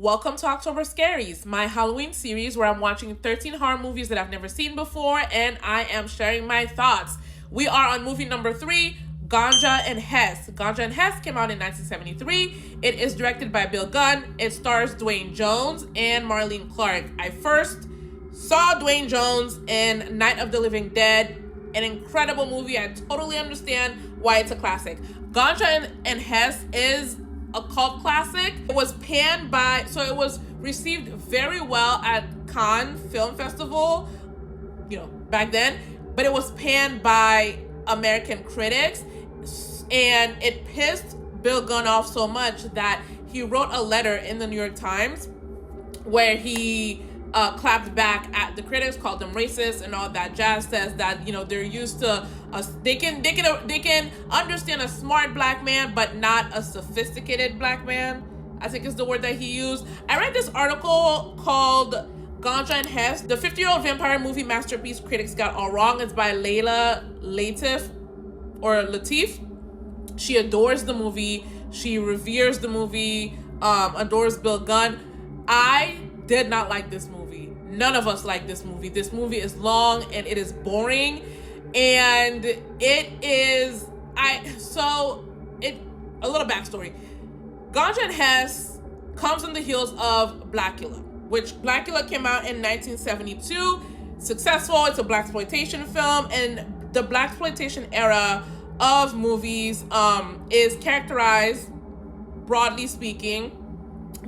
Welcome to October Scaries, my Halloween series where I'm watching 13 horror movies that I've never seen before and I am sharing my thoughts. We are on movie number 3, Ganja and Hess. Ganja and Hess came out in 1973. It is directed by Bill Gunn. It stars Dwayne Jones and Marlene Clark. I first saw Dwayne Jones in Night of the Living Dead, an incredible movie. I totally understand why it's a classic. Ganja and Hess is a cult classic. It was it was received very well at Cannes Film Festival, back then, but it was panned by American critics, and it pissed Bill Gunn off so much that he wrote a letter in the New York Times where he clapped back at the critics, called them racist and all that jazz. Says that they're used to they can understand a smart black man but not a sophisticated black man, I think is the word that he used. I read this article called Ganja and Hess, the 50-year-old vampire movie masterpiece critics got all wrong. It's by Layla Latif. She adores the movie. She reveres the movie, adores Bill Gunn. I did not like this movie. None of us like this movie. This movie is long and it is boring, and a little backstory. Ganja and Hess comes on the heels of Blackula, which Blackula came out in 1972. Successful. It's a blaxploitation film, and the blaxploitation era of movies is characterized, broadly speaking,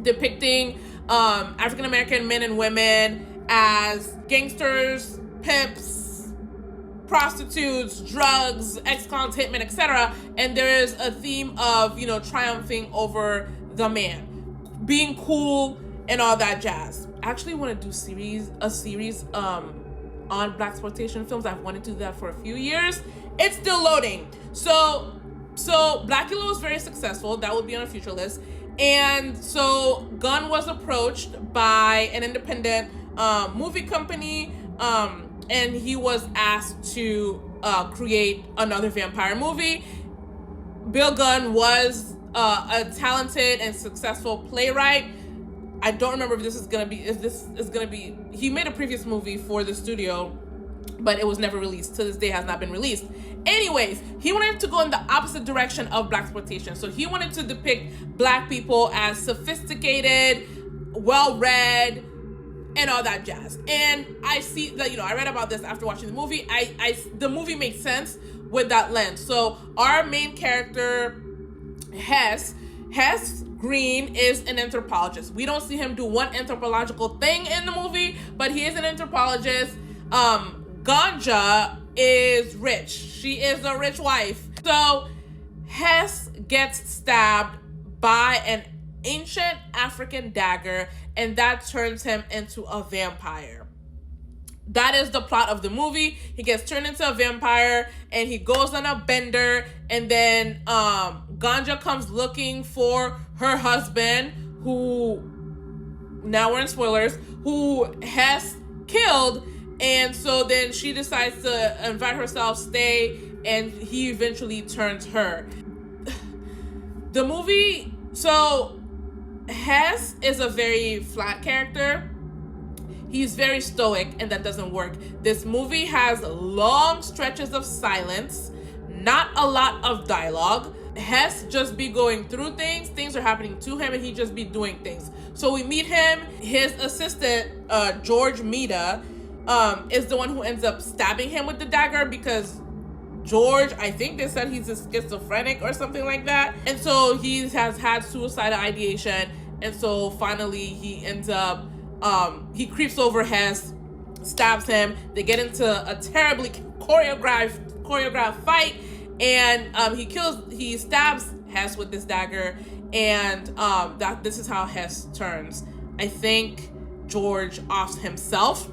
depicting African American men and women as gangsters, pimps, prostitutes, drugs, ex-cons, hitmen, etc. And there is a theme of triumphing over the man, being cool, and all that jazz. I actually want to do a series on blaxploitation films. I've wanted to do that for a few years. It's still loading. So Blackula was very successful. That would be on a future list. And so Gunn was approached by an independent movie company, and he was asked to create another vampire movie. Bill Gunn was a talented and successful playwright. I don't remember if this is gonna be. He made a previous movie for the studio, but it was never released. To this day, has not been released. Anyways, he wanted to go in the opposite direction of blaxploitation. So he wanted to depict black people as sophisticated, well-read, and all that jazz. And I see that, I read about this after watching the movie. The movie makes sense with that lens. So our main character, Hess Green, is an anthropologist. We don't see him do one anthropological thing in the movie, but he is an anthropologist. Ganja is rich. She is a rich wife. So Hess gets stabbed by an ancient African dagger, and that turns him into a vampire. That is the plot of the movie. He gets turned into a vampire and he goes on a bender, and then Ganja comes looking for her husband, who, now we're in spoilers, who Hess killed. And so then she decides to invite herself, stay, and he eventually turns her. The movie, so Hess is a very flat character. He's very stoic, and that doesn't work. This movie has long stretches of silence, not a lot of dialogue. Hess just be going through things are happening to him, and he just be doing things. So we meet him. His assistant, George Mita, is the one who ends up stabbing him with the dagger, because George, I think they said he's a schizophrenic or something like that. And so he has had suicidal ideation. And so finally he ends up, he creeps over Hess, stabs him. They get into a terribly choreographed fight. And he stabs Hess with this dagger. And this is how Hess turns. I think George offs himself.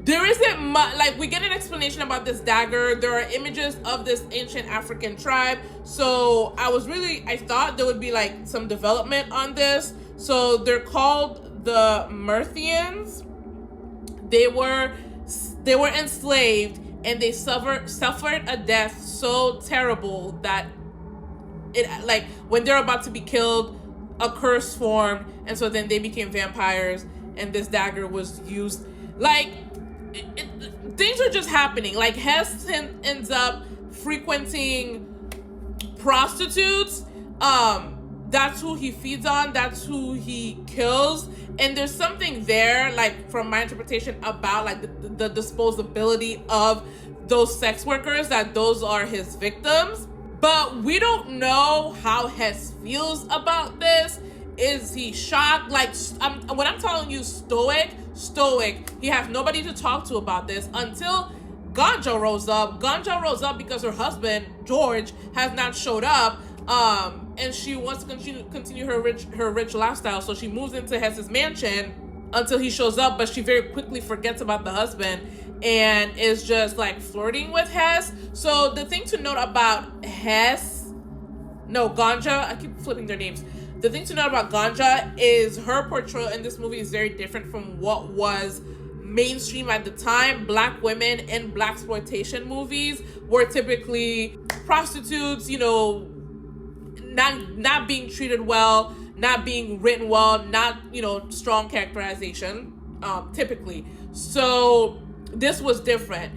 There isn't much, we get an explanation about this dagger. There are images of this ancient African tribe. So I thought there would be some development on this. So they're called the Myrthians. They were enslaved, and they suffered a death so terrible that it, when they're about to be killed, a curse formed, and so then they became vampires, and this dagger was used. Like, things are just happening. Like, Hess ends up frequenting prostitutes. That's who he feeds on, that's who he kills. And there's something there, like, from my interpretation, about like the disposability of those sex workers, that those are his victims. But we don't know how Hess feels about this. Is he shocked? Like, when I'm telling you stoic, he has nobody to talk to about this until Ganja rose up. Ganja rose up because her husband, George, has not showed up. And she wants to continue her rich lifestyle. So she moves into Hess's mansion until he shows up, but she very quickly forgets about the husband and is just like flirting with Hess. So the thing to note about Ganja, I keep flipping their names. The thing to note about Ganja is her portrayal in this movie is very different from what was mainstream at the time. Black women in blaxploitation movies were typically prostitutes, you know, not being treated well, not being written well, not, you know, strong characterization, typically. So this was different.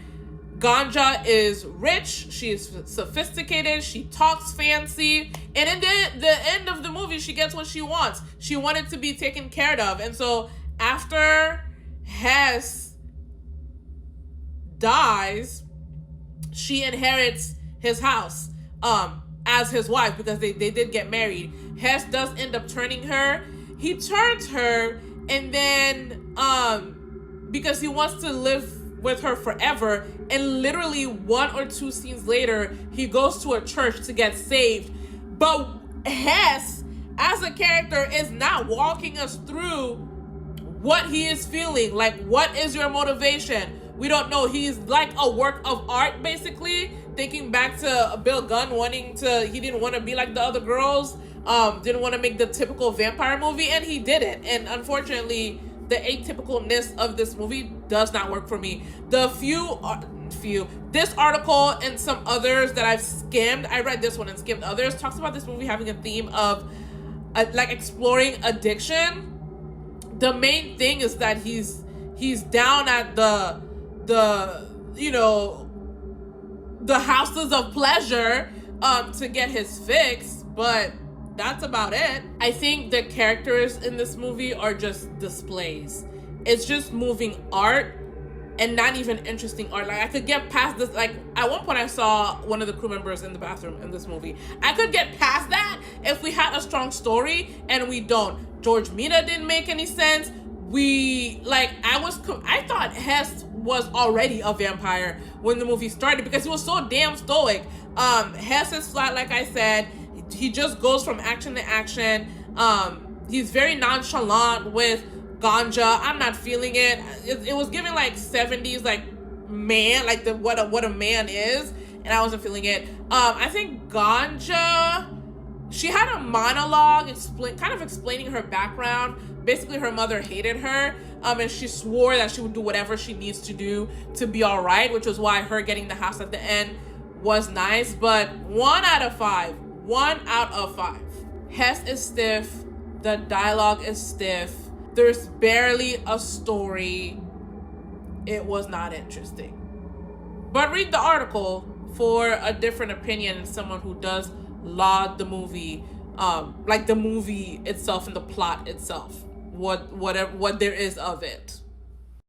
Ganja is rich, she is sophisticated, she talks fancy, and in the end of the movie, she gets what she wants. She wanted to be taken care of. And so after Hess dies, she inherits his house as his wife, because they did get married. Hess does end up turning her. He turns her, and then because he wants to live with her forever, and literally 1 or 2 scenes later, he goes to a church to get saved. But Hess, as a character, is not walking us through what he is feeling. Like, what is your motivation? We don't know. He's like a work of art, basically. Thinking back to Bill Gunn he didn't want to be like the other girls, didn't want to make the typical vampire movie, and he did it. And unfortunately, the atypicalness of this movie does not work for me. This article and some others that I've skimmed, I read this one and skimmed others, talks about this movie having a theme of like exploring addiction. The main thing is that he's down at the houses of pleasure to get his fix, but that's about it. I think the characters in this movie are just displays. It's just moving art and not even interesting art. Like, I could get past this. Like, at one point I saw one of the crew members in the bathroom in this movie. I could get past that if we had a strong story, and we don't. George Mina didn't make any sense. I thought Hess was already a vampire when the movie started, because he was so damn stoic. Hess is flat, like I said. He just goes from action to action. He's very nonchalant with Ganja. I'm not feeling it. It was giving like 70s, like, man, like what a man is, and I wasn't feeling it. I think Ganja, she had a monologue explaining her background. Basically, her mother hated her, and she swore that she would do whatever she needs to do to be all right, which was why her getting the house at the end was nice. But 1 out of 5. Hess is stiff. The dialogue is stiff. There's barely a story. It was not interesting. But read the article for a different opinion, and someone who does laud the movie, like the movie itself and the plot itself, what there is of it.